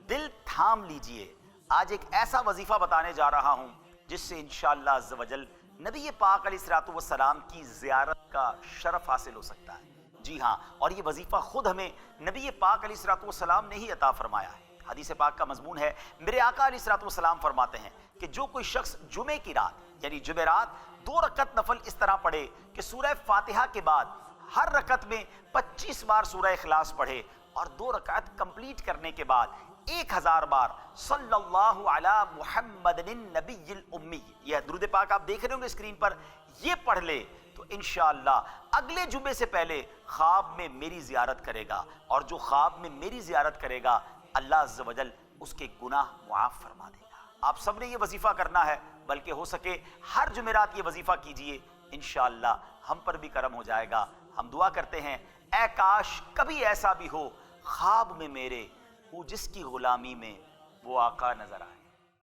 دل تھام لیجئے، آج ایک ایسا وظیفہ بتانے جا رہا ہوں جس سے انشاءاللہ عز و جل نبی پاک علیہ الصلوۃ والسلام کی زیارت کا شرف حاصل ہو سکتا ہے۔ جی ہاں، اور یہ وظیفہ خود ہمیں نبی پاک علیہ الصلوۃ والسلام نے ہی عطا فرمایا ہے۔ حدیث پاک کا مضمون ہے، میرے آقا علیہ الصلوۃ والسلام فرماتے ہیں کہ جو کوئی شخص جمعے کی رات یعنی جمعرات 2 رکعت نفل اس طرح پڑھے کہ سورہ فاتحہ کے بعد ہر رکعت میں 25 بار سورہ اخلاص پڑھے اور 2 رکعت کمپلیٹ کرنے کے بعد 1000 بار صلی اللہ علی محمد النبی الامی، یہ درود پاک آپ دیکھ رہے ہوں گے اسکرین پر، یہ پڑھ لے تو انشاءاللہ اگلے جمعے سے پہلے خواب میں میری زیارت کرے گا، اور جو خواب میں میری زیارت کرے گا اللہ عز و جل اس کے گناہ معاف فرما دے گا۔ آپ سب نے یہ وظیفہ کرنا ہے، بلکہ ہو سکے ہر جمعرات یہ وظیفہ کیجئے، انشاءاللہ ہم پر بھی کرم ہو جائے گا۔ ہم دعا کرتے ہیں اے کاش کبھی ایسا بھی ہو خواب میں میرے وہ جس کی غلامی میں وہ آقا نظر آئے۔